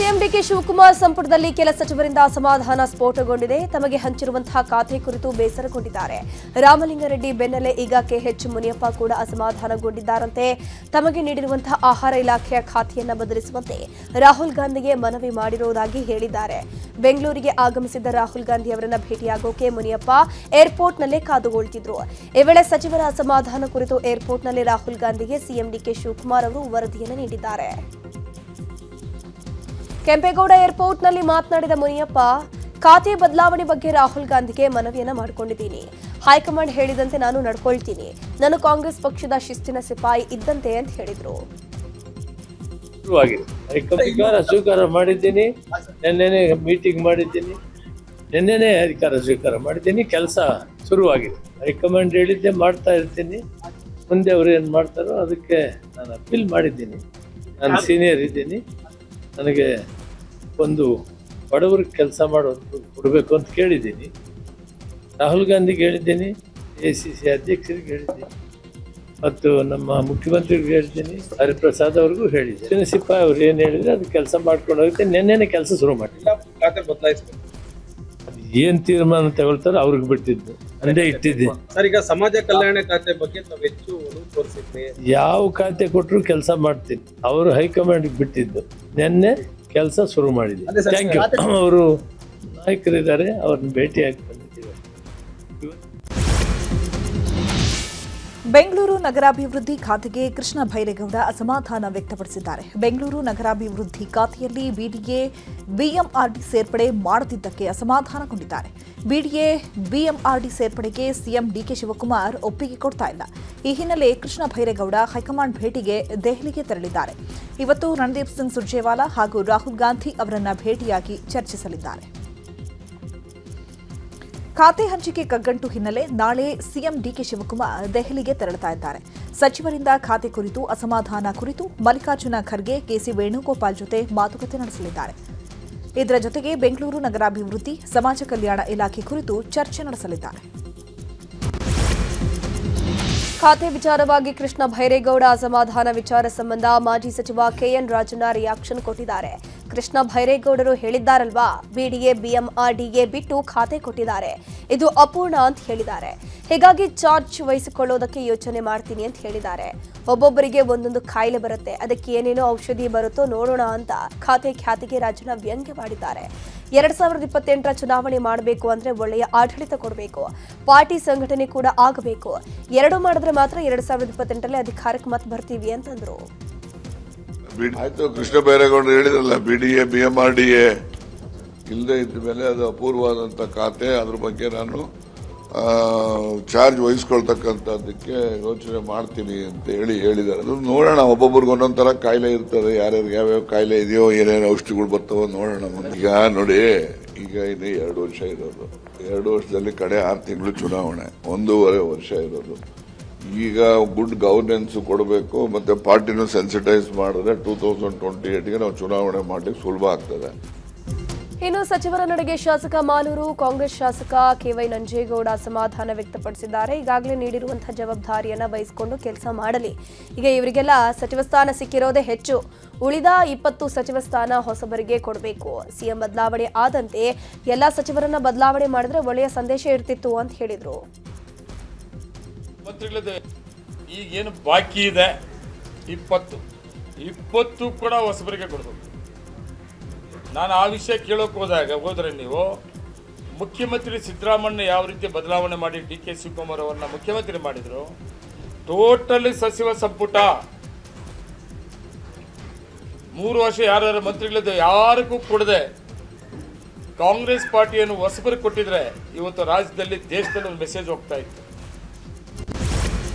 CM DK Shivakumar ಸಂಪುಟದಲ್ಲಿ ಕೆಲ ಸಚಿವರಿಂದ ಅಸಮಾಧಾನ ಸ್ಫೋಟಗೊಂಡಿದೆ. ತಮಗೆ ಹಂಚಿರುವಂತಹ ಖಾತೆ ಕುರಿತು ಬೇಸರಗೊಂಡಿದ್ದಾರೆ. ರಾಮಲಿಂಗಾರೆಡ್ಡಿ ಬೆನ್ನಲ್ಲೇ ಈಗ ಕೆಎಚ್ ಮುನಿಯಪ್ಪ ಕೂಡ ಅಸಮಾಧಾನಗೊಂಡಿದ್ದಾರಂತೆ. ತಮಗೆ ನೀಡಿರುವಂತಹ ಆಹಾರ ಇಲಾಖೆಯ ಖಾತೆಯನ್ನ ಬದಲಿಸುವಂತೆ ರಾಹುಲ್ ಗಾಂಧಿಗೆ ಮನವಿ ಮಾಡಿರುವುದಾಗಿ ಹೇಳಿದ್ದಾರೆ. ಬೆಂಗಳೂರಿಗೆ ಆಗಮಿಸಿದ್ದ ರಾಹುಲ್ ಗಾಂಧಿ ಅವರನ್ನ ಭೇಟಿಯಾಗೋಕೆ ಮುನಿಯಪ್ಪ ಏರ್ಪೋರ್ಟ್ನಲ್ಲೇ ಕಾದುಕೊಳ್ತಿದ್ರು. ಈ ವೇಳೆ ಸಚಿವರ ಅಸಮಾಧಾನ ಕುರಿತು ಏರ್ಪೋರ್ಟ್ನಲ್ಲಿ ರಾಹುಲ್ ಗಾಂಧಿಗೆ ಸಿಎಂ ಡಿಕೆ ಶಿವಕುಮಾರ್ ಅವರು ವರದಿಯನ್ನು ನೀಡಿದ್ದಾರೆ. ಕೆಂಪೇಗೌಡ ಏರ್ಪೋರ್ಟ್ನಲ್ಲಿ ಮಾತನಾಡಿದ ಮುನಿಯಪ್ಪ, ಖಾತೆ ಬದಲಾವಣೆ ಬಗ್ಗೆ ರಾಹುಲ್ ಗಾಂಧಿಗೆ ಮನವಿಯನ್ನ ಮಾಡಿಕೊಂಡಿದ್ದೀನಿ. ಹೈಕಮಾಂಡ್ ಹೇಳಿದಂತೆ ನಾನು ನಡ್ಕೊಳ್ತೀನಿ. ನಾನು ಕಾಂಗ್ರೆಸ್ ಪಕ್ಷದ ಶಿಸ್ತಿನ ಸಿಪಾಯಿ ಇದ್ದಂತೆ ಅಂತ ಹೇಳಿದ್ರು. ಸ್ವೀಕಾರ ಮಾಡಿದ್ದೀನಿ, ನಿನ್ನೆನೆ ಮೀಟಿಂಗ್ ಮಾಡಿದ್ದೀನಿ, ನಿನ್ನೆನೆ ಅಧಿಕಾರ ಸ್ವೀಕಾರ ಮಾಡಿದ್ದೀನಿ. ಕೆಲಸ ಶುರುವಾಗಿದೆ. ಹೈಕಮಾಂಡ್ ಹೇಳಿದ್ದೆ ಮಾಡ್ತಾ ಇರ್ತೀನಿ. ಮುಂದೆ ಅವರು ಏನು ಮಾಡ್ತಾರೋ ಅದಕ್ಕೆ ನಾನು ಅಪೀಲ್ ಮಾಡಿದ್ದೀನಿ. ನಾನು ಸೀನಿಯರ್ ಇದ್ದೀನಿ. ನನಗೆ ಒಂದು ಬಡವರಿಗೆ ಕೆಲಸ ಮಾಡೋದು ಕೊಡಬೇಕು ಅಂತ ಕೇಳಿದ್ದೀನಿ. ರಾಹುಲ್ ಗಾಂಧಿಗೆ ಹೇಳಿದ್ದೀನಿ, ACC ಅಧ್ಯಕ್ಷರಿಗೆ ಹೇಳಿದ್ದೀನಿ, ಮತ್ತು ನಮ್ಮ ಮುಖ್ಯಮಂತ್ರಿಗಳಿಗೆ ಹೇಳಿದ್ದೀನಿ, ಹರಿಪ್ರಸಾದ್ ಅವ್ರಿಗೂ ಹೇಳಿದ್ದೀನಿ. ಸಿಪಾಯಿ ಅವ್ರು ಏನು ಹೇಳಿದ್ರೆ ಅದು ಕೆಲಸ ಮಾಡ್ಕೊಂಡು ಹೋಗುತ್ತೆ. ನೆನ್ನೆನೆ ಕೆಲಸ ಶುರು ಮಾಡಿ ಖಾತೆ ಬದಲಾಯಿಸಬೇಕು. ಅದು ಏನು ತೀರ್ಮಾನ ತಗೊಳ್ತಾರೋ ಅವ್ರಿಗೆ ಬಿಟ್ಟಿದ್ದು, ಅಂದೇ ಇಟ್ಟಿದ್ದೀನಿ. ಸರ್, ಈಗ ಸಮಾಜ ಕಲ್ಯಾಣ ಖಾತೆ ಬಗ್ಗೆ ನಾವು ಹೆಚ್ಚು ಒಲವು ತೋರಿಸಿದ್ವಿ. ಯಾವ ಖಾತೆ ಕೊಟ್ಟರು ಕೆಲಸ ಮಾಡ್ತೀನಿ. ಅವರು ಹೈಕಮಾಂಡ್ಗೆ ಬಿಟ್ಟಿದ್ದು. ನಿನ್ನೆ ಕೆಲಸ ಶುರು ಮಾಡಿದ್ದೀನಿ. Thank you. ಅವರು ನಾಯಕರಿದ್ದಾರೆ, ಅವ್ರನ್ನ ಭೇಟಿಯಾಗಿ ಬಂದಿದ್ದೀವಿ. ಬೆಂಗಳೂರು ನಗರಾಭಿವೃದ್ಧಿ ಖಾತೆಗೆ ಕೃಷ್ಣ ಭೈರೇಗೌಡ ಅಸಮಾಧಾನ ವ್ಯಕ್ತಪಡಿಸಿದ್ದಾರೆ. ಬೆಂಗಳೂರು ನಗರಾಭಿವೃದ್ಧಿ ಖಾತೆಯಲ್ಲಿ ಬಿಡಿಎ ಬಿಎಂಆರ್ಡಿ ಸೇರ್ಪಡೆ ಮಾಡದಿದ್ದಕ್ಕೆ ಅಸಮಾಧಾನಗೊಂಡಿದ್ದಾರೆ. BDA BMRD ಸೇರ್ಪಡೆಗೆ CM DK Shivakumar ಒಪ್ಪಿಗೆ ಕೊಡ್ತಾ ಇಲ್ಲ. ಈ ಹಿನ್ನೆಲೆ ಕೃಷ್ಣ ಭೈರೇಗೌಡ ಹೈಕಮಾಂಡ್ ಭೇಟಿಗೆ ದೆಹಲಿಗೆ ತೆರಳಿದ್ದಾರೆ. ಇವತ್ತು ರಣದೀಪ್ ಸಿಂಗ್ ಸುರ್ಜೇವಾಲಾ ಹಾಗೂ ರಾಹುಲ್ ಗಾಂಧಿ ಅವರನ್ನ ಭೇಟಿಯಾಗಿ ಚರ್ಚಿಸಲಿದ್ದಾರೆ. ಖಾತೆ ಹಂಚಿಕೆ ಕಗ್ಗಂಟು ಹಿನ್ನೆಲೆ ನಾಳೆ ಸಿಎಂ ಡಿಕೆ ಶಿವಕುಮಾರ್ ದೆಹಲಿಗೆ ತೆರಳುತ್ತಾ ಇದ್ದಾರೆ. ಸಚಿವರಿಂದ ಖಾತೆ ಕುರಿತು ಅಸಮಾಧಾನ ಕುರಿತು ಮಲ್ಲಿಕಾರ್ಜುನ ಖರ್ಗೆ, ಕೆಸಿ ವೇಣುಗೋಪಾಲ್ ಜೊತೆ ಮಾತುಕತೆ ನಡೆಸಲಿದ್ದಾರೆ. ಇದರ ಜೊತೆಗೆ ಬೆಂಗಳೂರು ನಗರಾಭಿವೃದ್ಧಿ, ಸಮಾಜ ಕಲ್ಯಾಣ ಇಲಾಖೆ ಕುರಿತು ಚರ್ಚೆ ನಡೆಸಲಿದ್ದಾರೆ. ಖಾತೆ ವಿಚಾರವಾಗಿ ಕೃಷ್ಣ ಭೈರೇಗೌಡ ಅಸಮಾಧಾನ ವಿಚಾರ ಸಂಬಂಧ ಮಾಜಿ ಸಚಿವ ಕೆಎನ್ ರಾಜಣ್ಣ ರಿಯಾಕ್ಷನ್ ಕೊಟ್ಟಿದ್ದಾರೆ. ಕೃಷ್ಣ ಭೈರೇಗೌಡರು ಹೇಳಿದ್ದಾರಲ್ವಾ, ಬಿಡಿಎ ಬಿಎಂಆರ್ಡಿಗೆ ಬಿಟ್ಟು ಖಾತೆ ಕೊಟ್ಟಿದ್ದಾರೆ, ಇದು ಅಪೂರ್ಣ ಅಂತ ಹೇಳಿದ್ದಾರೆ. ಹೀಗಾಗಿ ಚಾರ್ಜ್ ವಹಿಸಿಕೊಳ್ಳೋದಕ್ಕೆ ಯೋಚನೆ ಮಾಡ್ತೀನಿ ಅಂತ ಹೇಳಿದ್ದಾರೆ. ಒಬ್ಬೊಬ್ಬರಿಗೆ ಒಂದೊಂದು ಕಾಯಿಲೆ ಬರುತ್ತೆ, ಅದಕ್ಕೆ ಏನೇನೋ ಔಷಧಿ ಬರುತ್ತೋ ನೋಡೋಣ ಅಂತ ಖಾತೆ ಖ್ಯಾತಿಗೆ ರಾಜಣ್ಣ ವ್ಯಂಗ್ಯ ಮಾಡಿದ್ದಾರೆ. 2028ರ ಚುನಾವಣೆ ಮಾಡಬೇಕು ಅಂದ್ರೆ ಒಳ್ಳೆಯ ಆಡಳಿತ ಕೊಡಬೇಕು, ಪಾರ್ಟಿ ಸಂಘಟನೆ ಕೂಡ ಆಗಬೇಕು. ಎರಡು ಮಾಡಿದ್ರೆ ಮಾತ್ರ 2028ರಲ್ಲಿ ಅಧಿಕಾರಕ್ಕೆ ಮತ್ತೆ ಬರ್ತೀವಿ ಅಂತಂದ್ರು. ಆಯ್ತು, ಕೃಷ್ಣ ಬೈರೇಗೌಡರು ಹೇಳಿದ್ರಲ್ಲ, ಬಿಡಿಎ ಬಿಎಂಆರ್ಡಿಎ ಇಲ್ಲದೆ ಇದ್ದ ಮೇಲೆ ಅದು ಅಪೂರ್ವವಾದಂಥ ಖಾತೆ. ಅದ್ರ ಬಗ್ಗೆ ನಾನು ಚಾರ್ಜ್ ವಹಿಸ್ಕೊಳ್ತಕ್ಕಂಥದ್ದಕ್ಕೆ ಯೋಚನೆ ಮಾಡ್ತೀನಿ ಅಂತ ಹೇಳಿದ್ದಾರೆ. ಅದು ನೋಡೋಣ, ಒಬ್ಬೊಬ್ರಿಗೆ ಒಂದೊಂಥರ ಕಾಯಿಲೆ ಇರ್ತದೆ, ಯಾರ್ಯಾರಿಗೆ ಯಾವ್ಯಾವ ಕಾಯಿಲೆ ಇದೆಯೋ, ಏನೇನು ಔಷಧಿಗಳು ಬರ್ತಾವೋ ನೋಡೋಣ. ಈಗ ನೋಡಿ, ಈಗ ಇನ್ನು 2 ವರ್ಷ ಇರೋದು, 2 ವರ್ಷದಲ್ಲಿ ಕಡೆ 6 ತಿಂಗಳು ಚುನಾವಣೆ, 1.5 ವರ್ಷ ಇರೋದು. ಈಗ ಗುಡ್ ಗವರ್ನೆನ್ಸ್ ಕೊಡಬೇಕು, ಮತ್ತೆ ಪಾರ್ಟಿನೂ ಸೆನ್ಸಿಟೈಸ್ ಮಾಡಿದ್ರೆ 2028ಗೆ ನಾವು ಚುನಾವಣೆ ಮಾಡ್ಲಿಕ್ಕೆ ಸುಲಭ ಆಗ್ತದೆ. ಇನ್ನು ಸಚಿವರ ನಡೆಗೆ ಶಾಸಕ ಮಾಲೂರು ಕಾಂಗ್ರೆಸ್ ಶಾಸಕ ಕೆವೈ ನಂಜೇಗೌಡ ಅಸಮಾಧಾನ ವ್ಯಕ್ತಪಡಿಸಿದ್ದಾರೆ. ಈಗಾಗಲೇ ನೀಡಿರುವಂತಹ ಜವಾಬ್ದಾರಿಯನ್ನ ವಹಿಸಿಕೊಂಡು ಕೆಲಸ ಮಾಡಲಿ. ಈಗ ಇವರಿಗೆಲ್ಲ ಸಚಿವ ಸ್ಥಾನ ಸಿಕ್ಕಿರೋದೇ ಹೆಚ್ಚು, ಉಳಿದ 20 ಸಚಿವ ಸ್ಥಾನ ಹೊಸಬರಿಗೆ ಕೊಡಬೇಕು. ಸಿಎಂ ಬದಲಾವಣೆ ಆದಂತೆ ಎಲ್ಲಾ ಸಚಿವರನ್ನ ಬದಲಾವಣೆ ಮಾಡಿದ್ರೆ ಒಳ್ಳೆಯ ಸಂದೇಶ ಇರ್ತಿತ್ತು ಅಂತ ಹೇಳಿದ್ರು. ಈಗ ಏನು ಬಾಕಿ ಇದೆ 20 ಕೂಡ ಹೊಸಬರಿಗೆ ಕೊಡಬೇಕು. ನಾನು ಆ ವಿಷಯ ಕೇಳೋಕೆ ಹೋದ್ರೆ ನೀವು ಮುಖ್ಯಮಂತ್ರಿ ಸಿದ್ದರಾಮಯ್ಯ ಯಾವ ರೀತಿ ಬದಲಾವಣೆ ಮಾಡಿ ಡಿ ಕೆ ಶಿವಕುಮಾರ್ ಅವರನ್ನ ಮುಖ್ಯಮಂತ್ರಿ ಮಾಡಿದ್ರು, ಟೋಟಲಿ ಸಚಿವ ಸಂಪುಟ 3 ವರ್ಷ ಯಾರ್ಯಾರ ಮಂತ್ರಿಗಳಿದ್ದು ಯಾರಿಗೂ ಕೊಡದೆ ಕಾಂಗ್ರೆಸ್ ಪಾರ್ಟಿಯನ್ನು ಹೊಸಬರಿಗೆ ಕೊಟ್ಟಿದ್ರೆ ಇವತ್ತು ರಾಜ್ಯದಲ್ಲಿ, ದೇಶದಲ್ಲಿ ಒಂದು ಮೆಸೇಜ್ ಹೋಗ್ತಾ ಇತ್ತು.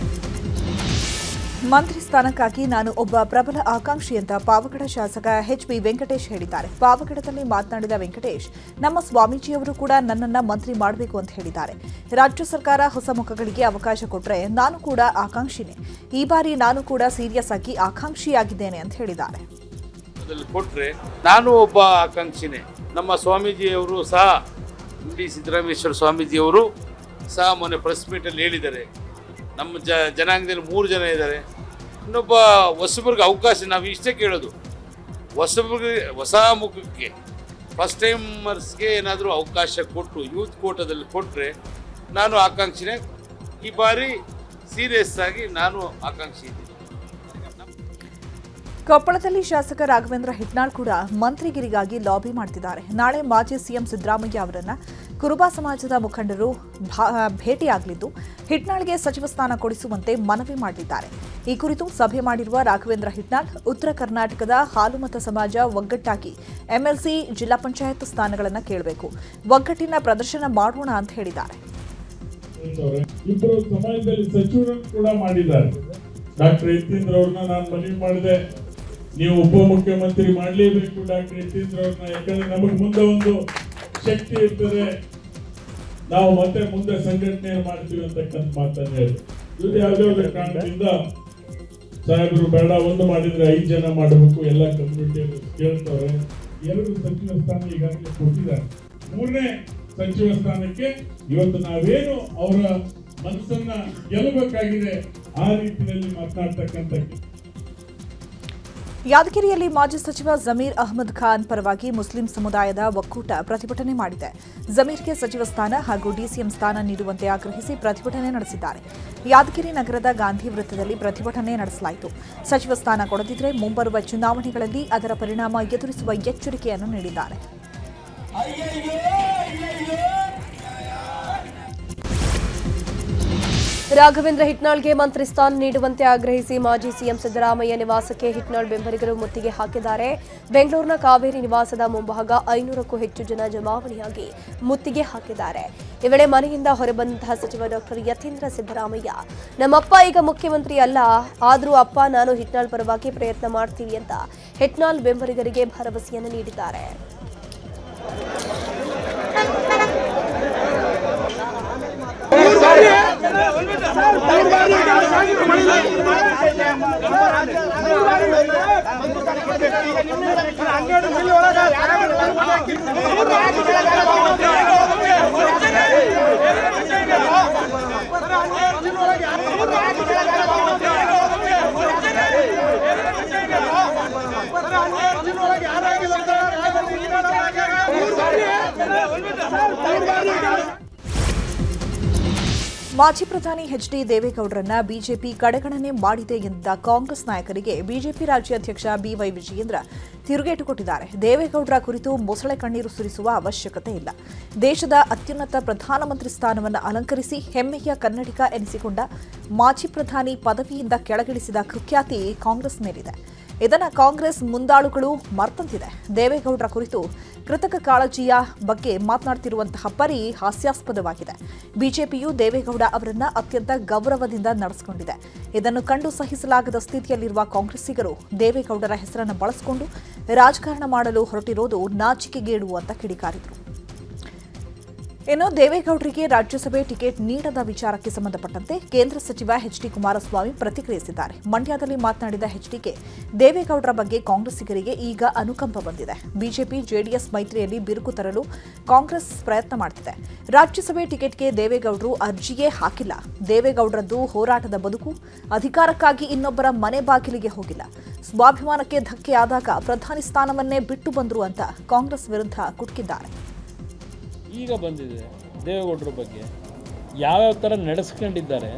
ಮಂತ್ರಿ ಸ್ಥಾನಕ್ಕಾಗಿ ನಾನು ಒಬ್ಬ ಪ್ರಬಲ ಆಕಾಂಕ್ಷಿ ಅಂತ ಪಾವಗಡ ಶಾಸಕ ಎಚ್.ಬಿ. ವೆಂಕಟೇಶ್ ಹೇಳಿದ್ದಾರೆ. ಪಾವಗಡದಲ್ಲಿ ಮಾತನಾಡಿದ ವೆಂಕಟೇಶ್, ನಮ್ಮ ಸ್ವಾಮೀಜಿಯವರು ಕೂಡ ನನ್ನನ್ನ ಮಂತ್ರಿ ಮಾಡಬೇಕು ಅಂತ ಹೇಳಿದ್ದಾರೆ. ರಾಜ್ಯ ಸರ್ಕಾರ ಹೊಸ ಮುಖಗಳಿಗೆ ಅವಕಾಶ ಕೊಟ್ಟರೆ ನಾನು ಕೂಡ ಆಕಾಂಕ್ಷಿನೇ. ಈ ಬಾರಿ ನಾನು ಕೂಡ ಸೀರಿಯಸ್ ಆಗಿ ಆಕಾಂಕ್ಷಿಯಾಗಿದ್ದೇನೆ ಅಂತ ಹೇಳಿದ್ದಾರೆ. ಕೊಟ್ರೆ ನಾನು ಒಬ್ಬ ಆಕಾಂಕ್ಷಿನೇ. ನಮ್ಮ ಸ್ವಾಮೀಜಿಯವರು ಸಹ ಡಿ ಸಿದ್ದರಾಮೇಶ್ವರ ಸ್ವಾಮೀಜಿಯವರು ಸಹ ಮೊನ್ನೆ ಪ್ರೆಸ್ ಮೀಟಲ್ಲಿ ಹೇಳಿದ್ದಾರೆ, ನಮ್ಮ ಜನಾಂಗದಲ್ಲಿ 3 ಜನ ಇದ್ದಾರೆ, ಇನ್ನೊಬ್ಬ ಹೊಸಬರಿಗೆ ಅವಕಾಶ. ನಾವು ಇಷ್ಟೇ ಕೇಳೋದು, ಹೊಸ ಮುಖಕ್ಕೆ ಫಸ್ಟ್ ಟೈಮರ್ಸ್ಗೆ ಏನಾದರೂ ಅವಕಾಶ ಕೊಟ್ಟು ಯೂತ್ ಕೋಟಾದಲ್ಲಿ ಕೊಟ್ಟರೆ ನಾನು ಆಕಾಂಕ್ಷಿನೇ. ಈ ಬಾರಿ ಸೀರಿಯಸ್ ಆಗಿ ನಾನು ಆಕಾಂಕ್ಷಿ ಇದ್ದೀನಿ. ಕೊಪ್ಪಳದಲ್ಲಿ ಶಾಸಕ ರಾಘವೇಂದ್ರ ಹಿಟ್ನಾಳ್ ಕೂಡ ಮಂತ್ರಿಗಿರಿಗಾಗಿ ಲಾಬಿ ಮಾಡ್ತಿದ್ದಾರೆ. ನಾಳೆ ಮಾಜಿ ಸಿಎಂ ಸಿದ್ದರಾಮಯ್ಯ ಅವರನ್ನ ಕುರುಬ ಸಮಾಜದ ಮುಖಂಡರು ಭೇಟಿಯಾಗಲಿದ್ದು ಹಿಟ್ನಾಳ್ಗೆ ಸಚಿವ ಸ್ಥಾನ ಕೊಡಿಸುವಂತೆ ಮನವಿ ಮಾಡಲಿದ್ದಾರೆ. ಈ ಕುರಿತು ಸಭೆ ಮಾಡಿರುವ ರಾಘವೇಂದ್ರ ಹಿಟ್ನಾಳ್ ಉತ್ತರ ಕರ್ನಾಟಕದ ಹಾಲುಮತ ಸಮಾಜ ಒಗ್ಗಟ್ಟಾಗಿ ಎಂಎಲ್ಸಿ ಜಿಲ್ಲಾ ಪಂಚಾಯತ್ ಸ್ಥಾನಗಳನ್ನು ಕೇಳಬೇಕು, ಒಗ್ಗಟ್ಟಿನ ಪ್ರದರ್ಶನ ಮಾಡೋಣ ಅಂತ ಹೇಳಿದ್ದಾರೆ. ಇಬ್ಬರು ಸಮಾಜದಲ್ಲಿ ಸಚಿವರನ್ನು ಕೂಡ ಮಾಡಿದ್ದಾರೆ. ಡಾಕ್ಟರ್ ಯತೀಂದ್ರ ಅವ್ರನ್ನ ನಾನು ಮನವಿ ಮಾಡಿದೆ, ನೀವು ಉಪಮುಖ್ಯಮಂತ್ರಿ ಮಾಡಲೇಬೇಕು ಡಾಕ್ಟರ್ ಯತೀಂದ್ರ ಅವ್ರನ್ನ, ಯಾಕಂದ್ರೆ ನಮಗೆ ಮುಂದೆ ಒಂದು ಶಕ್ತಿ ಇರ್ತದೆ, ನಾವು ಮತ್ತೆ ಮುಂದೆ ಸಂಘಟನೆ ಮಾಡ್ತೀವಿ ಅಂತಕ್ಕಂಥ ಮಾತನ್ನು ಹೇಳಿ. ಇದು ಯಾವುದೇ ಒಂದು ಕಾರಣದಿಂದ ಸಾಹೇಬರು ಬೇಡ, ಒಂದು ಮಾಡಿದ್ರೆ 5 ಜನ ಮಾಡಬೇಕು, ಎಲ್ಲ ಕಮ್ಯುನಿಟಿಯವರು ಕೇಳ್ತವ್ರೆ. 2 ಸಚಿವ ಸ್ಥಾನ ಈಗಾಗಲೇ ಕೊಟ್ಟಿದ್ದಾರೆ. 3ನೇ ಸಚಿವ ಸ್ಥಾನಕ್ಕೆ ಇವತ್ತು ನಾವೇನು ಅವರ ಮನಸ್ಸನ್ನ ಗೆಲ್ಲಬೇಕಾಗಿದೆ ಆ ರೀತಿಯಲ್ಲಿ ಮಾತನಾಡ್ತಕ್ಕಂಥ. ಯಾದಗಿರಿಯಲ್ಲಿ ಮಾಜಿ ಸಚಿವ ಜಮೀರ್ ಅಹಮದ್ ಖಾನ್ ಪರವಾಗಿ ಮುಸ್ಲಿಂ ಸಮುದಾಯದ ಒಕ್ಕೂಟ ಪ್ರತಿಭಟನೆ ಮಾಡಿದೆ. ಜಮೀರ್ಗೆ ಸಚಿವ ಸ್ಥಾನ ಹಾಗೂ ಡಿಸಿಎಂ ಸ್ಥಾನ ನೀಡುವಂತೆ ಆಗ್ರಹಿಸಿ ಪ್ರತಿಭಟನೆ ನಡೆಸಿದ್ದಾರೆ. ಯಾದಗಿರಿ ನಗರದ ಗಾಂಧಿ ವೃತ್ತದಲ್ಲಿ ಪ್ರತಿಭಟನೆ ನಡೆಸಲಾಯಿತು. ಸಚಿವ ಸ್ಥಾನ ಕೊಡದಿದ್ದರೆ ಮುಂಬರುವ ಚುನಾವಣೆಗಳಲ್ಲಿ ಅದರ ಪರಿಣಾಮ ಎದುರಿಸುವ ಎಚ್ಚರಿಕೆಯನ್ನು ನೀಡಿದ್ದಾರೆ. ರಾಘವೇಂದ್ರ ಹಿಟ್ನಾಳ್ಗೆ ಮಂತ್ರಿ ಸ್ಥಾನ ನೀಡುವಂತೆ ಆಗ್ರಹಿಸಿ ಮಾಜಿ ಸಿಎಂ ಸಿದ್ದರಾಮಯ್ಯ ನಿವಾಸಕ್ಕೆ ಹಿಟ್ನಾಳ್ ಬೆಂಬಲಿಗರು ಮುತ್ತಿಗೆ ಹಾಕಿದ್ದಾರೆ. ಬೆಂಗಳೂರಿನ ಕಾವೇರಿ ನಿವಾಸದ ಮುಂಭಾಗ 500ಕ್ಕೂ ಹೆಚ್ಚು ಜನ ಜಮಾವಣೆಯಾಗಿ ಮುತ್ತಿಗೆ ಹಾಕಿದ್ದಾರೆ. ಈ ವೇಳೆ ಮನೆಯಿಂದ ಹೊರಬಂದಂತಹ ಸಚಿವ ಡಾಕ್ಟರ್ ಯತೀಂದ್ರ ಸಿದ್ದರಾಮಯ್ಯ, ನಮ್ಮಪ್ಪ ಈಗ ಮುಖ್ಯಮಂತ್ರಿ ಅಲ್ಲ, ಆದರೂ ಅಪ್ಪ ನಾನು ಹಿಟ್ನಾಳ್ ಪರವಾಗಿ ಪ್ರಯತ್ನ ಮಾಡ್ತೀವಿ ಅಂತ ಹಿಟ್ನಾಳ್ ಬೆಂಬಲಿಗರಿಗೆ ಭರವಸೆಯನ್ನು ನೀಡಿದ್ದಾರೆ. ಮಾಜಿ ಪ್ರಧಾನಿ ಎಚ್ಡಿ ದೇವೇಗೌಡರನ್ನ ಬಿಜೆಪಿ ಕಡೆಗಣನೆ ಮಾಡಿದೆ ಎಂದ ಕಾಂಗ್ರೆಸ್ ನಾಯಕರಿಗೆ ಬಿಜೆಪಿ ರಾಜ್ಯಾಧ್ಯಕ್ಷ ಬಿವೈ ವಿಜಯೇಂದ್ರ ತಿರುಗೇಟು ಕೊಟ್ಟಿದ್ದಾರೆ. ದೇವೇಗೌಡರ ಕುರಿತು ಮೊಸಳೆ ಕಣ್ಣೀರು ಸುರಿಸುವ ಅವಶ್ಯಕತೆ ಇಲ್ಲ. ದೇಶದ ಅತ್ಯುನ್ನತ ಪ್ರಧಾನಮಂತ್ರಿ ಸ್ಥಾನವನ್ನು ಅಲಂಕರಿಸಿ ಹೆಮ್ಮೆಯ ಕನ್ನಡಿಗ ಎನಿಸಿಕೊಂಡ ಮಾಜಿ ಪ್ರಧಾನಿ ಪದವಿಯಿಂದ ಕೆಳಗಿಳಿಸಿದ ಕುಖ್ಯಾತಿ ಕಾಂಗ್ರೆಸ್ ಮೇಲಿದೆ. ಇದನ್ನು ಕಾಂಗ್ರೆಸ್ ಮುಂದಾಳುಗಳು ಮರ್ತಂತಿದೆ. ದೇವೇಗೌಡರ ಕುರಿತು ಕೃತಕ ಕಾಳಜಿಯ ಬಗ್ಗೆ ಮಾತನಾಡುತ್ತಿರುವಂತಹ ಪರಿ ಹಾಸ್ಯಾಸ್ಪದವಾಗಿದೆ. ಬಿಜೆಪಿಯು ದೇವೇಗೌಡ ಅವರನ್ನ ಅತ್ಯಂತ ಗೌರವದಿಂದ ನಡೆಸಿಕೊಂಡಿದೆ. ಇದನ್ನು ಕಂಡು ಸಹಿಸಲಾಗದ ಸ್ಥಿತಿಯಲ್ಲಿರುವ ಕಾಂಗ್ರೆಸ್ಸಿಗರು ದೇವೇಗೌಡರ ಹೆಸರನ್ನು ಬಳಸಿಕೊಂಡು ರಾಜಕಾರಣ ಮಾಡಲು ಹೊರಟಿರೋದು ನಾಚಿಕೆಗೇಡು ಅಂತ ಕಿಡಿಕಾರಿದರು. ಇನ್ನು ದೇವೇಗೌಡರಿಗೆ ರಾಜ್ಯಸಭೆ ಟಿಕೆಟ್ ನೀಡದ ವಿಚಾರಕ್ಕೆ ಸಂಬಂಧಪಟ್ಟಂತೆ ಕೇಂದ್ರ ಸಚಿವ ಎಚ್ಡಿ ಕುಮಾರಸ್ವಾಮಿ ಪ್ರತಿಕ್ರಿಯಿಸಿದ್ದಾರೆ. ಮಂಡ್ಯದಲ್ಲಿ ಮಾತನಾಡಿದ ಎಚ್ಡಿಕೆ, ದೇವೇಗೌಡರ ಬಗ್ಗೆ ಕಾಂಗ್ರೆಸ್ಸಿಗರಿಗೆ ಈಗ ಅನುಕಂಪ ಬಂದಿದೆ. ಬಿಜೆಪಿ ಜೆಡಿಎಸ್ ಮೈತ್ರಿಯಲ್ಲಿ ಬಿರುಕು ತರಲು ಕಾಂಗ್ರೆಸ್ ಪ್ರಯತ್ನ ಮಾಡುತ್ತಿದೆ. ರಾಜ್ಯಸಭೆ ಟಿಕೆಟ್ಗೆ ದೇವೇಗೌಡರು ಅರ್ಜಿಯೇ ಹಾಕಿಲ್ಲ. ದೇವೇಗೌಡರದ್ದು ಹೋರಾಟದ ಬದುಕು, ಅಧಿಕಾರಕ್ಕಾಗಿ ಇನ್ನೊಬ್ಬರ ಮನೆ ಬಾಗಿಲಿಗೆ ಹೋಗಿಲ್ಲ. ಸ್ವಾಭಿಮಾನಕ್ಕೆ ಧಕ್ಕೆ ಆದಾಗ ಪ್ರಧಾನಿ ಸ್ಥಾನವನ್ನೇ ಬಿಟ್ಟು ಬಂದರು ಅಂತ ಕಾಂಗ್ರೆಸ್ ವಿರುದ್ಧ ಕುಟುಕಿದ್ದಾರೆ. ಈಗ ಬಂದಿದೆ ದೇವೇಗೌಡರ ಬಗ್ಗೆ ಯಾವ್ಯಾವ ಥರ ನಡೆಸ್ಕೊಂಡಿದ್ದಾರೆ.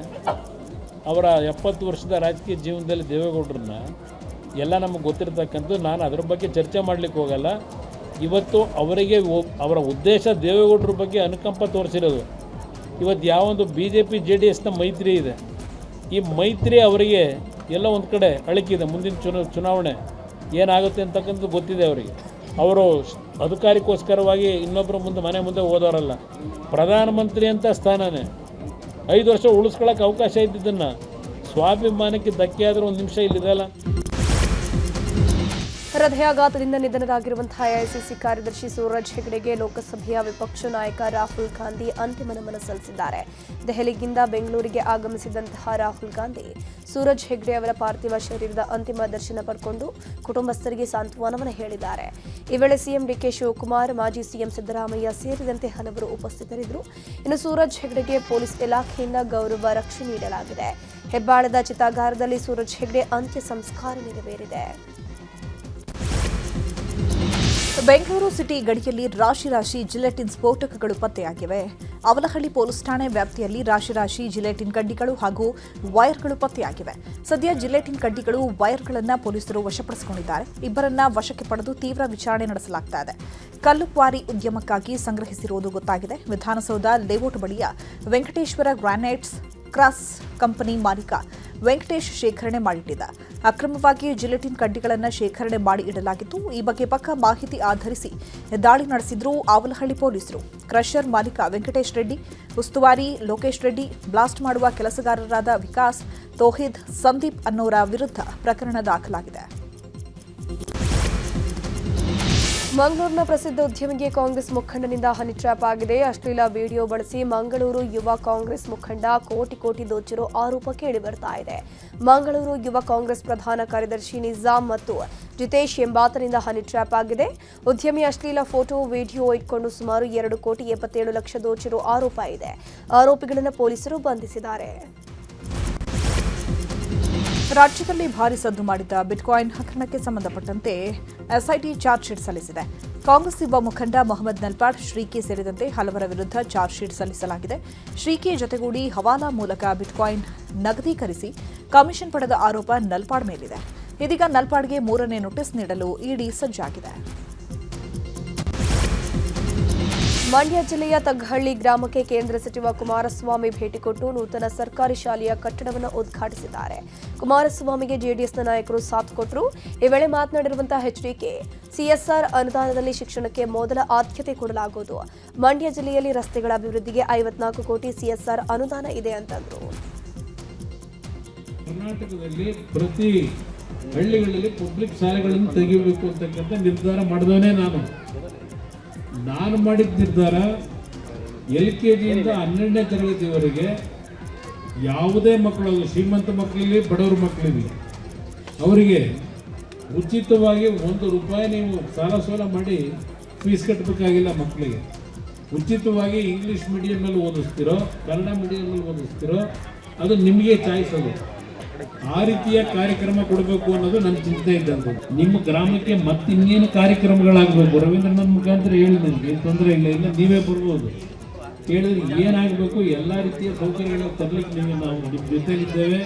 ಅವರ 70 ವರ್ಷದ ರಾಜಕೀಯ ಜೀವನದಲ್ಲಿ ದೇವೇಗೌಡರನ್ನ ಎಲ್ಲ ನಮಗೆ ಗೊತ್ತಿರ್ತಕ್ಕಂಥದ್ದು. ನಾನು ಅದರ ಬಗ್ಗೆ ಚರ್ಚೆ ಮಾಡಲಿಕ್ಕೆ ಹೋಗಲ್ಲ. ಇವತ್ತು ಅವರಿಗೆ ಅವರ ಉದ್ದೇಶ ದೇವೇಗೌಡರ ಬಗ್ಗೆ ಅನುಕಂಪ ತೋರಿಸಿರೋದು. ಇವತ್ತು ಯಾವೊಂದು BJP JDSನ ಮೈತ್ರಿ ಇದೆ, ಈ ಮೈತ್ರಿ ಅವರಿಗೆ ಎಲ್ಲ ಒಂದು ಕಡೆ ಅಳಕಿದೆ. ಮುಂದಿನ ಚುನಾವಣೆ ಏನಾಗುತ್ತೆ ಅಂತಕ್ಕಂಥದ್ದು ಗೊತ್ತಿದೆ ಅವರಿಗೆ. ಅವರು ಅಧಿಕಾರಕ್ಕೋಸ್ಕರವಾಗಿ ಇನ್ನೊಬ್ಬರ ಮನೆ ಮುಂದೆ ಹೋದವರಲ್ಲ. ಪ್ರಧಾನಮಂತ್ರಿ ಅಂತ ಸ್ಥಾನನೇ 5 ವರ್ಷ ಉಳಿಸ್ಕೊಳ್ಳೋಕೆ ಅವಕಾಶ ಇದ್ದಿದ್ದನ್ನು ಸ್ವಾಭಿಮಾನಕ್ಕೆ ಧಕ್ಕೆ ಆದರೂ ಒಂದು ನಿಮಿಷ ಇಲ್ಲಿದೆಯಲ್ಲ. ಹೃದಯಾಘಾತದಿಂದ ನಿಧನರಾಗಿರುವಂತಹ ಎಐಸಿಸಿ ಕಾರ್ಯದರ್ಶಿ ಸೂರಜ್ ಹೆಗ್ಡೆಗೆ ಲೋಕಸಭೆಯ ವಿಪಕ್ಷ ನಾಯಕ ರಾಹುಲ್ ಗಾಂಧಿ ಅಂತಿಮ ನಮನ ಸಲ್ಲಿಸಿದ್ದಾರೆ. ದೆಹಲಿಯಿಂದ ಬೆಂಗಳೂರಿಗೆ ಆಗಮಿಸಿದಂತಹ ರಾಹುಲ್ ಗಾಂಧಿ ಸೂರಜ್ ಹೆಗ್ಡೆ ಅವರ ಪಾರ್ಥಿವ ಶರೀರದ ಅಂತಿಮ ದರ್ಶನ ಪಡೆದುಕೊಂಡು ಕುಟುಂಬಸ್ಥರಿಗೆ ಸಾಂತ್ವನವನ್ನು ಹೇಳಿದ್ದಾರೆ. ಈ ವೇಳೆ ಸಿಎಂ ಡಿಕೆ ಶಿವಕುಮಾರ್, ಮಾಜಿ ಸಿಎಂ ಸಿದ್ದರಾಮಯ್ಯ ಸೇರಿದಂತೆ ಹಲವರು ಉಪಸ್ಥಿತರಿದ್ದರು. ಇನ್ನು ಸೂರಜ್ ಹೆಗ್ಡೆಗೆ ಪೊಲೀಸ್ ಇಲಾಖೆಯಿಂದ ಗೌರವ ರಕ್ಷೆ ನೀಡಲಾಗಿದೆ. ಹೆಬ್ಬಾಳದ ಚಿತಾಗಾರದಲ್ಲಿ ಸೂರಜ್ ಹೆಗ್ಡೆ ಅಂತ್ಯ ಸಂಸ್ಕಾರ ನೆರವೇರಿದೆ. ಬೆಂಗಳೂರು ಸಿಟಿ ಗಡಿಯಲ್ಲಿ ರಾಶಿ ಜಿಲೆಟಿನ್ ಸ್ಫೋಟಕಗಳು ಪತ್ತೆಯಾಗಿವೆ. ಅವಲಹಳ್ಳಿ ಪೊಲೀಸ್ ಠಾಣೆ ವ್ಯಾಪ್ತಿಯಲ್ಲಿ ರಾಶಿ ಜಿಲೆಟಿನ್ ಕಡ್ಡಿಗಳು ಹಾಗೂ ವೈರ್ಗಳು ಪತ್ತೆಯಾಗಿವೆ. ಸದ್ಯ ಜಿಲೆಟಿನ್ ಕಡ್ಡಿಗಳು ವೈರ್ಗಳನ್ನು ಪೊಲೀಸರು ವಶಪಡಿಸಿಕೊಂಡಿದ್ದಾರೆ. ಇಬ್ಬರನ್ನ ವಶಕ್ಕೆ ಪಡೆದು ತೀವ್ರ ವಿಚಾರಣೆ ನಡೆಸಲಾಗ್ತಾ ಇದೆ. ಕಲ್ಲು ಕ್ವಾರಿ ಉದ್ಯಮಕ್ಕಾಗಿ ಸಂಗ್ರಹಿಸಿರುವುದು ಗೊತ್ತಾಗಿದೆ. ವಿಧಾನಸೌಧ ಲೇಔಟ್ ಬಳಿಯ ವೆಂಕಟೇಶ್ವರ ಗ್ರಾನೈಟ್ಸ್ ಕ್ರಾಸ್ ಕಂಪನಿ ಮಾಲೀಕ ವೆಂಕಟೇಶ್ ಶೇಖರಣೆ ಮಾಡಿಟ್ಟಿದ್ದ. ಅಕ್ರಮವಾಗಿ ಜಿಲೆಟಿನ್ ಕಡ್ಡಿಗಳನ್ನು ಶೇಖರಣೆ ಮಾಡಿ ಇಡಲಾಗಿತ್ತು. ಈ ಬಗ್ಗೆ ಪಕ್ಕಾ ಮಾಹಿತಿ ಆಧರಿಸಿ ದಾಳಿ ನಡೆಸಿದ್ರು ಅವಲಹಳ್ಳಿ ಪೊಲೀಸರು. ಕ್ರಷರ್ ಮಾಲೀಕ ವೆಂಕಟೇಶ್ ರೆಡ್ಡಿ, ಉಸ್ತುವಾರಿ ಲೋಕೇಶ್ ರೆಡ್ಡಿ, ಬ್ಲಾಸ್ಟ್ ಮಾಡುವ ಕೆಲಸಗಾರರಾದ ವಿಕಾಸ್, ತೋಹಿದ್, ಸಂದೀಪ್ ಅನ್ನೋರ ವಿರುದ್ಧ ಪ್ರಕರಣ ದಾಖಲಾಗಿದೆ. ಮಂಗಳೂರಿನ ಪ್ರಸಿದ್ಧ ಉದ್ಯಮಿಗೆ ಕಾಂಗ್ರೆಸ್ ಮುಖಂಡನಿಂದ ಹನಿ ಟ್ರ್ಯಾಪ್ ಆಗಿದೆ. ಅಶ್ಲೀಲ ವಿಡಿಯೋ ಬಳಸಿ ಮಂಗಳೂರು ಯುವ ಕಾಂಗ್ರೆಸ್ ಮುಖಂಡ ಕೋಟಿ ದೋಚಿರೋ ಆರೋಪ ಕೇಳಿಬರ್ತಾ ಇದೆ. ಮಂಗಳೂರು ಯುವ ಕಾಂಗ್ರೆಸ್ ಪ್ರಧಾನ ಕಾರ್ಯದರ್ಶಿ ನಿಜಾಮ್ ಮತ್ತು ಜಿತೇಶ್ ಎಂಬಾತನಿಂದ ಹನಿ ಟ್ರ್ಯಾಪ್ ಆಗಿದೆ. ಉದ್ಯಮಿ ಅಶ್ಲೀಲ ಫೋಟೋ, ವಿಡಿಯೋ ಇಟ್ಕೊಂಡು ಸುಮಾರು 2,77,00,000 ದೋಚಿರೋ ಆರೋಪ ಇದೆ. ಆರೋಪಿಗಳನ್ನು ಪೊಲೀಸರು ಬಂಧಿಸಿದ್ದಾರೆ. ರಾಜ್ಯದಲ್ಲಿ ಭಾರೀ ಸದ್ದು ಮಾಡಿದ್ದ ಬಿಟ್ಕಾಯಿನ್ ಹಗರಣಕ್ಕೆ ಸಂಬಂಧಪಟ್ಟಂತೆ ಎಸ್ಐಟಿ ಚಾರ್ಜ್ ಶೀಟ್ ಸಲ್ಲಿಸಿದೆ. ಕಾಂಗ್ರೆಸ್ ಯುವ ಮುಖಂಡ ಮೊಹಮ್ಮದ್ ನಲ್ಪಾಡ್, ಶ್ರೀಕಿ ಸೇರಿದಂತೆ ಹಲವರ ವಿರುದ್ಧ ಚಾರ್ಜ್ ಶೀಟ್ ಸಲ್ಲಿಸಲಾಗಿದೆ. ಶ್ರೀಕಿ ಜೊತೆಗೂಡಿ ಹವಾಲಾ ಮೂಲಕ ಬಿಟ್ಕಾಯಿನ್ ನಗದೀಕರಿಸಿ ಕಮಿಷನ್ ಪಡೆದ ಆರೋಪ ನಲ್ಪಾಡ್ ಮೇಲಿದೆ. ಇದೀಗ ನಲ್ಪಾಡ್ಗೆ 3ನೇ ನೋಟಿಸ್ ನೀಡಲು ಇಡಿ ಸಜ್ಜಾಗಿದೆ. ಮಂಡ್ಯ ಜಿಲ್ಲೆಯ ತಗ್ಗಹಳ್ಳಿ ಗ್ರಾಮಕ್ಕೆ ಕೇಂದ್ರ ಸಚಿವ ಕುಮಾರಸ್ವಾಮಿ ಭೇಟಿ ಕೊಟ್ಟು ನೂತನ ಸರ್ಕಾರಿ ಶಾಲೆಯ ಕಟ್ಟಡವನ್ನು ಉದ್ಘಾಟಿಸಿದ್ದಾರೆ. ಕುಮಾರಸ್ವಾಮಿಗೆ ಜೆಡಿಎಸ್ನ ನಾಯಕರು ಸಾಥ್ ಕೊಟ್ಟರು. ಈ ವೇಳೆ ಮಾತನಾಡಿರುವಂತಹ ಎಚ್ಡಿಕೆ, ಸಿಎಸ್ಆರ್ ಅನುದಾನದಲ್ಲಿ ಶಿಕ್ಷಣಕ್ಕೆ ಮೊದಲ ಆದ್ಯತೆ ಕೊಡಲಾಗುವುದು. ಮಂಡ್ಯ ಜಿಲ್ಲೆಯಲ್ಲಿ ರಸ್ತೆಗಳ ಅಭಿವೃದ್ಧಿಗೆ 54 ಕೋಟಿ ಸಿಎಸ್ಆರ್ ಅನುದಾನ ಇದೆ ಅಂತಂದ್ರು. ಕರ್ನಾಟಕದಲ್ಲಿ ಪ್ರತಿ ಹಳ್ಳಿಗಳಲ್ಲಿ ಪಬ್ಲಿಕ್ ಶಾಲೆಗಳನ್ನು ತೆಗೆಯಬೇಕು ಅಂತಕ್ಕಂಥ ನಿರ್ಧಾರ ಮಾಡಿದವನೇ ನಾನು ಮಾಡಿದ ನಿರ್ಧಾರ LKGಯಿಂದ 12ನೇ ತರಗತಿವರೆಗೆ ಯಾವುದೇ ಮಕ್ಕಳು, ಶ್ರೀಮಂತ ಮಕ್ಕಳಿಗೆ ಬಡವರ ಮಕ್ಕಳಿಗೆ, ಅವರಿಗೆ ಉಚಿತವಾಗಿ ₹1 ನೀವು ಸಾಲ ಮಾಡಿ ಫೀಸ್ ಕಟ್ಟಬೇಕಾಗಿಲ್ಲ. ಮಕ್ಕಳಿಗೆ ಉಚಿತವಾಗಿ ಇಂಗ್ಲೀಷ್ ಮೀಡಿಯಮಲ್ಲಿ ಓದಿಸ್ತಿರೋ, ಕನ್ನಡ ಮೀಡಿಯಮಲ್ಲಿ ಓದಿಸ್ತಿರೋ, ಅದು ನಿಮಗೆ ಚಾಯ್ಸ್. ಅದು ಆ ರೀತಿಯ ಕಾರ್ಯಕ್ರಮ ಕೊಡಬೇಕು ಅನ್ನೋದು ನನ್ನ ಚಿಂತೆ ಇದ್ದಂತೆ. ನಿಮ್ಮ ಗ್ರಾಮಕ್ಕೆ ಮತ್ತಿನ್ನೇನು ಕಾರ್ಯಕ್ರಮಗಳಾಗಬೇಕು, ರವೀಂದ್ರನಾಥ್ ಮುಖಾಂತರ ಹೇಳಿದಂಗೆ ತೊಂದರೆ ಇಲ್ಲ, ನೀವೇ ಬರ್ಬೋದು. ಹೇಳಿದ್ರೆ ಏನಾಗಬೇಕು, ಎಲ್ಲ ರೀತಿಯ ಸೌಕರ್ಯಗಳು ತರಲಿಕ್ಕೆ ನಾವು ನಿಮ್ಮ ಜೊತೆಲಿದ್ದೇವೆ.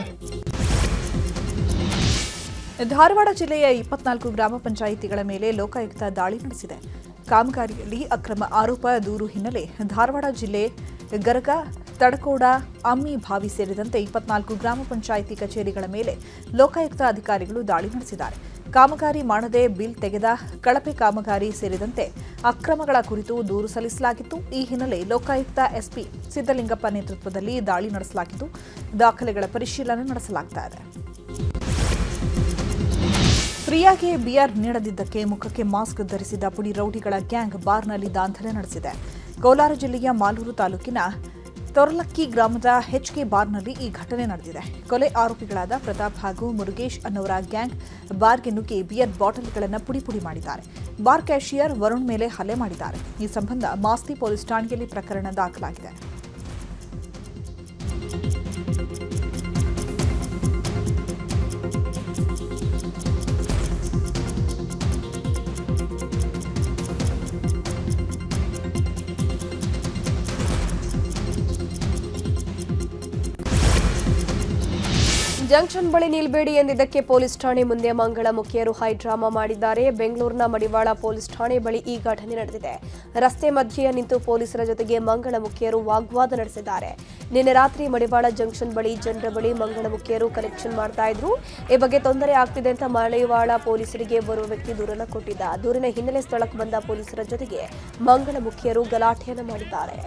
ಧಾರವಾಡ ಜಿಲ್ಲೆಯ 24 ಗ್ರಾಮ ಪಂಚಾಯಿತಿಗಳ ಮೇಲೆ ಲೋಕಾಯುಕ್ತ ದಾಳಿ ನಡೆಸಿದೆ. ಕಾಮಗಾರಿಯಲ್ಲಿ ಅಕ್ರಮ ಆರೋಪ ದೂರು ಹಿನ್ನೆಲೆ ಧಾರವಾಡ ಜಿಲ್ಲೆ ಗರಗ, ತಡಕೋಡ, ಅಮ್ಮಿ ಬಾವಿ ಸೇರಿದಂತೆ 24 ಗ್ರಾಮ ಪಂಚಾಯಿತಿ ಕಚೇರಿಗಳ ಮೇಲೆ ಲೋಕಾಯುಕ್ತ ಅಧಿಕಾರಿಗಳು ದಾಳಿ ನಡೆಸಿದ್ದಾರೆ. ಕಾಮಗಾರಿ ಮಾಡದೆ ಬಿಲ್ ತೆಗೆದ, ಕಳಪೆ ಕಾಮಗಾರಿ ಸೇರಿದಂತೆ ಅಕ್ರಮಗಳ ಕುರಿತು ದೂರು ಸಲ್ಲಿಸಲಾಗಿತ್ತು. ಈ ಹಿನ್ನೆಲೆ ಲೋಕಾಯುಕ್ತ ಎಸ್ಪಿ ಸಿದ್ದಲಿಂಗಪ್ಪ ನೇತೃತ್ವದಲ್ಲಿ ದಾಳಿ ನಡೆಸಲಾಗಿದ್ದು, ದಾಖಲೆಗಳ ಪರಿಶೀಲನೆ ನಡೆಸಲಾಗ್ತಾ ಇದೆ. ಫ್ರೀಯಾಗಿ ಬಿಯರ್ ನೀಡದಿದ್ದಕ್ಕೆ ಮುಖಕ್ಕೆ ಮಾಸ್ಕ್ ಧರಿಸಿದ ಪುಡಿ ರೌಡಿಗಳ ಗ್ಯಾಂಗ್ ಬಾರ್ನಲ್ಲಿ ದಾಂಧಲೆ ನಡೆಸಿದೆ. ಕೋಲಾರ ಜಿಲ್ಲೆಯ ಮಾಲೂರು ತಾಲೂಕಿನ ತೊರಲಕ್ಕಿ ಗ್ರಾಮದ HK ಬಾರ್ನಲ್ಲಿ ಈ ಘಟನೆ ನಡೆದಿದೆ. ಕೊಲೆ ಆರೋಪಿಗಳಾದ ಪ್ರತಾಪ್ ಹಾಗೂ ಮುರುಗೇಶ್ ಅನ್ನೋರ ಗ್ಯಾಂಗ್ ಬಾರ್ಗೆ ನುಗ್ಗಿ ಬಿಯರ್ ಬಾಟಲ್ಗಳನ್ನು ಪುಡಿ ಮಾಡಿದ್ದಾರೆ. ಬಾರ್ ಕ್ಯಾಷಿಯರ್ ವರುಣ್ ಮೇಲೆ ಹಲ್ಲೆ ಮಾಡಿದ್ದಾರೆ. ಈ ಸಂಬಂಧ ಮಾಸ್ತಿ ಪೊಲೀಸ್ ಠಾಣೆಯಲ್ಲಿ ಪ್ರಕರಣ ದಾಖಲಾಗಿದೆ. ಜಂಕ್ಷನ್ ಬಳಿ ನಿಲ್ಬೇಡಿ ಎಂದಿದ್ದಕ್ಕೆ ಪೊಲೀಸ್ ಠಾಣೆ ಮುಂದೆ ಮಂಗಳ ಮುಖಿಯರು ಹೈಡ್ರಾಮಾ ಮಾಡಿದ್ದಾರೆ. ಬೆಂಗಳೂರಿನ ಮಡಿವಾಳ ಪೊಲೀಸ್ ಠಾಣೆ ಬಳಿ ಈ ಘಟನೆ ನಡೆದಿದೆ. ರಸ್ತೆ ಮಧ್ಯೆ ನಿಂತು ಪೊಲೀಸರ ಜೊತೆಗೆ ಮಂಗಳ ಮುಖಿಯರು ವಾಗ್ವಾದ ನಡೆಸಿದ್ದಾರೆ. ನಿನ್ನೆ ರಾತ್ರಿ ಮಡಿವಾಳ ಜಂಕ್ಷನ್ ಬಳಿ ಜನರ ಬಳಿ ಮಂಗಳ ಮುಖಿಯರು ಕಲೆಕ್ಷನ್ ಮಾಡ್ತಾ ಇದ್ರು. ಈ ಬಗ್ಗೆ ತೊಂದರೆ ಆಗ್ತಿದೆ ಅಂತ ಮಡಿವಾಳ ಪೊಲೀಸರಿಗೆ ಬರುವ ವ್ಯಕ್ತಿ ದೂರನ್ನು ಕೊಟ್ಟಿದ್ದ. ದೂರಿನ ಹಿನ್ನೆಲೆ ಸ್ಥಳಕ್ಕೆ ಬಂದ ಪೊಲೀಸರ ಜೊತೆಗೆ ಮಂಗಳ ಮುಖಿಯರು ಗಲಾಟೆಯನ್ನು ಮಾಡಿದ್ದಾರೆ.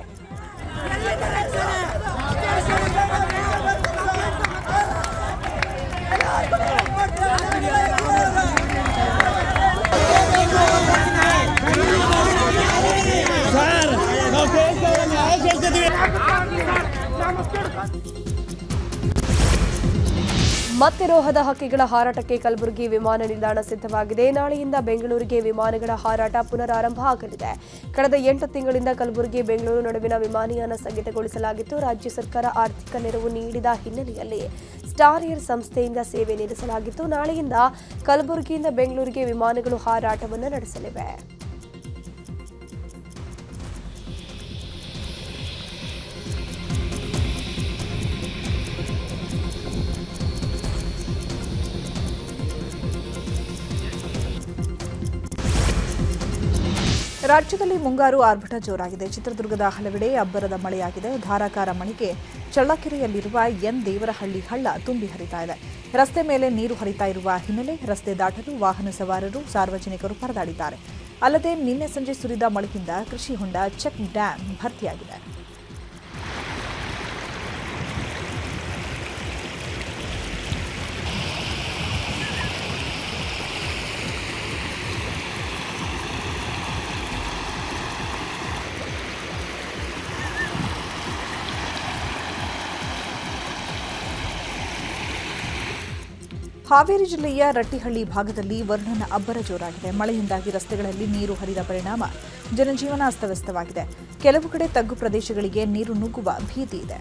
ಮತ್ತೆ ರೋಹದ ಹಕ್ಕಿಗಳ ಹಾರಾಟಕ್ಕೆ ಕಲಬುರಗಿ ವಿಮಾನ ನಿಲ್ದಾಣ ಸಿದ್ಧವಾಗಿದೆ. ನಾಳೆಯಿಂದ ಬೆಂಗಳೂರಿಗೆ ವಿಮಾನಗಳ ಹಾರಾಟ ಪುನರಾರಂಭ ಆಗಲಿದೆ. ಕಳೆದ 8 ತಿಂಗಳಿಂದ ಕಲಬುರಗಿ ಬೆಂಗಳೂರು ನಡುವಿನ ವಿಮಾನಯಾನ ಸ್ಥಗಿತಗೊಳಿಸಲಾಗಿತ್ತು. ರಾಜ್ಯ ಸರ್ಕಾರ ಆರ್ಥಿಕ ನೆರವು ನೀಡಿದ ಹಿನ್ನೆಲೆಯಲ್ಲಿ ಸ್ಟಾರ್ ಏರ್ ಸಂಸ್ಥೆಯಿಂದ ಸೇವೆ ನೀಡಿಸಲಾಗಿತ್ತು. ನಾಳೆಯಿಂದ ಕಲಬುರಗಿಯಿಂದ ಬೆಂಗಳೂರಿಗೆ ವಿಮಾನಗಳು ಹಾರಾಟವನ್ನು ನಡೆಸಲಿವೆ. ರಾಜ್ಯದಲ್ಲಿ ಮುಂಗಾರು ಆರ್ಭಟ ಜೋರಾಗಿದೆ. ಚಿತ್ರದುರ್ಗದ ಹಲವೆಡೆ ಅಬ್ಬರದ ಮಳೆಯಾಗಿದೆ. ಧಾರಾಕಾರ ಮಳೆಗೆ ಚಳ್ಳಕೆರೆಯಲ್ಲಿರುವ ದೇವರಹಳ್ಳಿ ಹಳ್ಳ ತುಂಬಿ ಹರಿತಾ ಇದೆ. ರಸ್ತೆ ಮೇಲೆ ನೀರು ಹರಿತಾ ಇರುವ ಹಿನ್ನೆಲೆ ರಸ್ತೆ ದಾಟಲು ವಾಹನ ಸವಾರರು, ಸಾರ್ವಜನಿಕರು ಪರದಾಡಿದ್ದಾರೆ. ಅಲ್ಲದೆ ನಿನ್ನೆ ಸಂಜೆ ಸುರಿದ ಮಳೆಯಿಂದ ಕೃಷಿ ಹೊಂಡ, ಚೆಕ್ ಡ್ಯಾಂ ಭರ್ತಿಯಾಗಿದೆ. ಹಾವೇರಿ ಜಿಲ್ಲೆಯ ರಟ್ಟಿಹಳ್ಳಿ ಭಾಗದಲ್ಲಿ ವರುಣನ ಅಬ್ಬರ ಜೋರಾಗಿದೆ. ಮಳೆಯಿಂದಾಗಿ ರಸ್ತೆಗಳಲ್ಲಿ ನೀರು ಹರಿದ ಪರಿಣಾಮ ಜನಜೀವನ ಅಸ್ತವ್ಯಸ್ತವಾಗಿದೆ. ಕೆಲವು ಕಡೆ ತಗ್ಗು ಪ್ರದೇಶಗಳಿಗೆ ನೀರು ನುಗ್ಗುವ ಭೀತಿ ಇದೆ.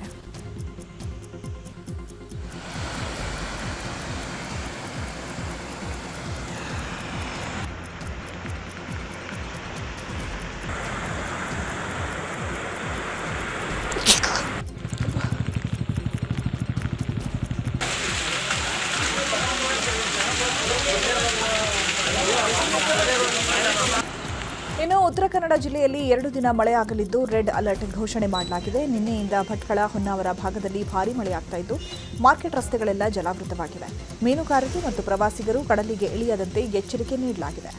ಇನ್ನು ಉತ್ತರ ಕನ್ನಡ ಜಿಲ್ಲೆಯಲ್ಲಿ 2 ದಿನ ಮಳೆಯಾಗಲಿದ್ದು ರೆಡ್ ಅಲರ್ಟ್ ಘೋಷಣೆ ಮಾಡಲಾಗಿದೆ. ನಿನ್ನೆಯಿಂದ ಭಟ್ಕಳ, ಹೊನ್ನಾವರ ಭಾಗದಲ್ಲಿ ಭಾರೀ ಮಳೆಯಾಗ್ತಾ ಇದ್ದು ಮಾರ್ಕೆಟ್ ರಸ್ತೆಗಳೆಲ್ಲ ಜಲಾವೃತವಾಗಿವೆ. ಮೀನುಗಾರರು ಮತ್ತು ಪ್ರವಾಸಿಗರು ಕಡಲಿಗೆ ಇಳಿಯದಂತೆ ಎಚ್ಚರಿಕೆ ನೀಡಲಾಗಿದೆ.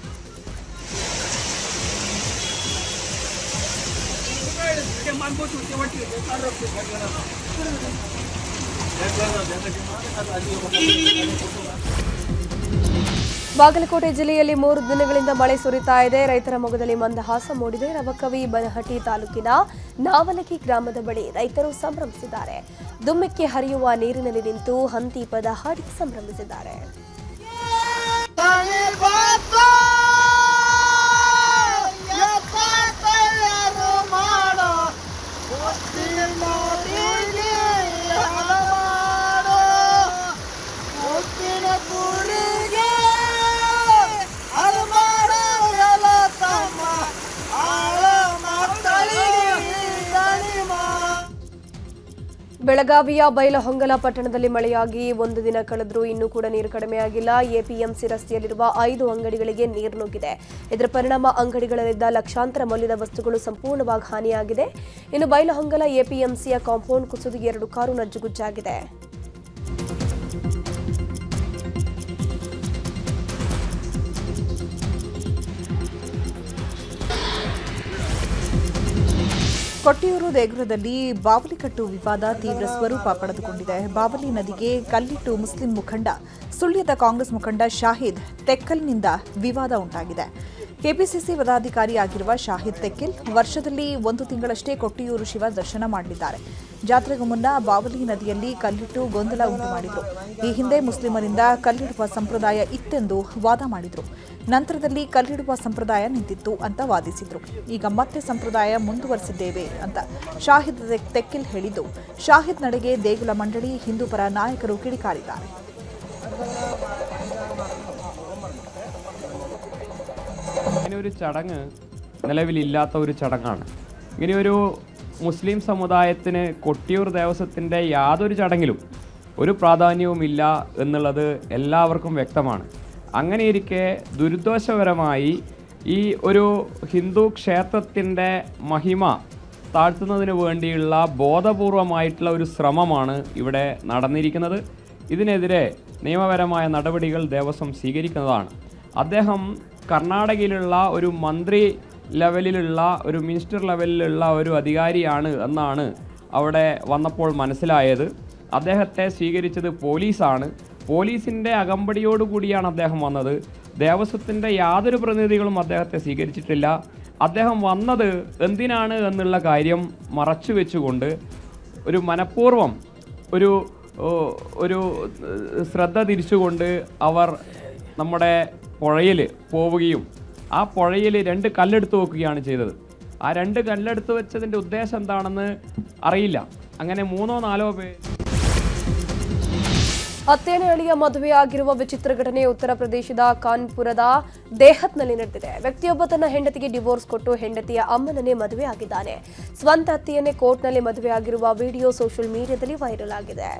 ಬಾಗಲಕೋಟೆ ಜಿಲ್ಲೆಯಲ್ಲಿ 3 ದಿನಗಳಿಂದ ಮಳೆ ಸುರಿತಾ ಇದೆ. ರೈತರ ಮೊಗದಲ್ಲಿ ಮಂದಹಾಸ ಮೂಡಿದೆ. ರವಕವಿ ಬನಹಟ್ಟಿ ತಾಲೂಕಿನ ನಾವಲಗಿ ಗ್ರಾಮದ ಬಳಿ ರೈತರು ಸಂಭ್ರಮಿಸಿದ್ದಾರೆ. ದುಮ್ಮಿಕ್ಕಿ ಹರಿಯುವ ನೀರಿನಲ್ಲಿ ನಿಂತು ಹಂತಿ ಪದ ಹಾಡಿ ಸಂಭ್ರಮಿಸಿದ್ದಾರೆ. ಬೆಳಗಾವಿಯ ಬೈಲಹೊಂಗಲ ಪಟ್ಟಣದಲ್ಲಿ ಮಳೆಯಾಗಿ 1 ದಿನ ಕಳೆದರೂ ಇನ್ನೂ ಕೂಡ ನೀರು ಕಡಿಮೆಯಾಗಿಲ್ಲ. ಎಪಿಎಂಸಿ ರಸ್ತೆಯಲ್ಲಿರುವ 5 ಅಂಗಡಿಗಳಿಗೆ ನೀರು ನುಗ್ಗಿದೆ. ಇದರ ಪರಿಣಾಮ ಅಂಗಡಿಗಳಲ್ಲಿದ್ದ ಲಕ್ಷಾಂತರ ಮೌಲ್ಯದ ವಸ್ತುಗಳು ಸಂಪೂರ್ಣವಾಗಿ ಹಾನಿಯಾಗಿದೆ. ಇನ್ನು ಬೈಲಹೊಂಗಲ ಎಪಿಎಂಸಿಯ ಕಾಂಪೌಂಡ್ ಕುಸಿದು 2 ಕಾರು ನಜ್ಜುಗುಜ್ಜಾಗಿದೆ. ಕೊಟ್ಟಿಯೂರು ದೇಗುಲದಲ್ಲಿ ಬಾವಲಿಕಟ್ಟು ವಿವಾದ ತೀವ್ರ ಸ್ವರೂಪ ಪಡೆದುಕೊಂಡಿದೆ. ಬಾವಲಿ ನದಿಗೆ ಕಲ್ಲಿಟ್ಟು ಮುಸ್ಲಿಂ ಮುಖಂಡ, ಸುಳ್ಯದ ಕಾಂಗ್ರೆಸ್ ಮುಖಂಡ ಶಾಹಿದ್ ತೆಕ್ಕಲ್ನಿಂದ ವಿವಾದ ಉಂಟಾಗಿದೆ. ಕೆಪಿಸಿಸಿ ಪದಾಧಿಕಾರಿಯಾಗಿರುವ ಶಾಹಿದ್ ತೆಕ್ಕಿಲ್ ವರ್ಷದಲ್ಲಿ 1 ತಿಂಗಳಷ್ಟೇ ಕೊಟ್ಟಿಯೂರು ಶಿವ ದರ್ಶನ ಮಾಡಲಿದ್ದಾರೆ. ಜಾತ್ರೆಗೂ ಮುನ್ನ ಬಾವಲಿ ನದಿಯಲ್ಲಿ ಕಲ್ಲಿಟ್ಟು ಗೊಂದಲ ಉಂಟು ಮಾಡಿದ್ರು. ಈ ಹಿಂದೆ ಮುಸ್ಲಿಮರಿಂದ ಕಲ್ಲಿಡುವ ಸಂಪ್ರದಾಯ ಇತ್ತೆಂದು ವಾದ ಮಾಡಿದ್ರು. ನಂತರದಲ್ಲಿ ಕಲ್ಲಿಡುವ ಸಂಪ್ರದಾಯ ನಿಂತಿತ್ತು ಅಂತ ವಾದಿಸಿದ್ರು. ಈಗ ಮತ್ತೆ ಸಂಪ್ರದಾಯ ಮುಂದುವರೆಸಿದ್ದೇವೆ ಅಂತ ಶಾಹಿದ್ ತೆಕ್ಕಿಲ್ ಹೇಳಿದ್ದು, ಶಾಹಿದ್ ನಡೆಗೆ ದೇಗುಲ ಮಂಡಳಿ, ಹಿಂದೂ ಪರ നായകರು ಕಿಡಿಕಾರಿದ್ದಾರೆ. ഇങ്ങനെയൊരു ചടങ്ങ് നിലവിലില്ലാത്ത ഒരു ചടങ്ങാണ്. ഇങ്ങനെയൊരു മുസ്ലിം സമുദായത്തിന് കൊട്ടിയൂർ ദേവസ്വത്തിൻ്റെ യാതൊരു ചടങ്ങിലും ഒരു പ്രാധാന്യവുമില്ല എന്നുള്ളത് എല്ലാവർക്കും വ്യക്തമാണ്. അങ്ങനെയിരിക്കെ ദുരുദ്ദേശപരമായി ഈ ഒരു ഹിന്ദു ക്ഷേത്രത്തിൻ്റെ മഹിമ താഴ്ത്തുന്നതിന് വേണ്ടിയുള്ള ബോധപൂർവമായിട്ടുള്ള ഒരു ശ്രമമാണ് ഇവിടെ നടന്നിരിക്കുന്നത്. ഇതിനെതിരെ നിയമപരമായ നടപടികൾ ദേവസ്വം സ്വീകരിക്കുന്നതാണ്. അദ്ദേഹം കർണാടകയിലുള്ള ഒരു മന്ത്രി ലെവലിലുള്ള ഒരു മിനിസ്റ്റർ ലെവലിലുള്ള ഒരു അധികാരിയാണ് എന്നാണ് അവിടെ വന്നപ്പോൾ മനസ്സിലായത്. അദ്ദേഹത്തെ സ്വീകരിച്ചത് പോലീസാണ്. പോലീസിൻ്റെ അകമ്പടിയോടുകൂടിയാണ് അദ്ദേഹം വന്നത്. ദേവസ്വത്തിൻ്റെ യാതൊരു പ്രതിനിധികളും അദ്ദേഹത്തെ സ്വീകരിച്ചിട്ടില്ല. അദ്ദേഹം വന്നത് എന്തിനാണ് എന്നുള്ള കാര്യം മറച്ചു വെച്ചുകൊണ്ട് ഒരു മനഃപൂർവ്വം ഒരു ശ്രദ്ധ തിരിച്ചുകൊണ്ട് അവർ നമ്മുടെ പുഴയിൽ പോവുകയും ആ പുഴയിൽ 2 കല്ലെടുത്ത് വെക്കുകയാണ് ചെയ്തത്. ആ 2 കല്ലെടുത്ത് വെച്ചതിൻ്റെ ഉദ്ദേശം എന്താണെന്ന് അറിയില്ല. അങ്ങനെ 3-4 പേര് ಅತ್ತೇನೆ ಅಳಿಯ ಮದುವೆಯಾಗಿರುವ ವಿಚಿತ್ರ ಘಟನೆ ಉತ್ತರ ಪ್ರದೇಶದ ಕಾನ್ಪುರದ ದೇಹತ್ನಲ್ಲಿ ನಡೆದಿದೆ. ವ್ಯಕ್ತಿಯೊಬ್ಬ ತನ್ನ ಹೆಂಡತಿಗೆ ಡಿವೋರ್ಸ್ ಕೊಟ್ಟು ಹೆಂಡತಿಯ ಅಮ್ಮನನ್ನೇ ಮದುವೆಯಾಗಿದ್ದಾನೆ. ಸ್ವಂತ ಅತ್ತೆಯನ್ನೇ ಕೋರ್ಟ್ನಲ್ಲಿ ಮದುವೆಯಾಗಿರುವ ವಿಡಿಯೋ ಸೋಷಿಯಲ್ ಮೀಡಿಯಾದಲ್ಲಿ ವೈರಲ್ ಆಗಿದೆ.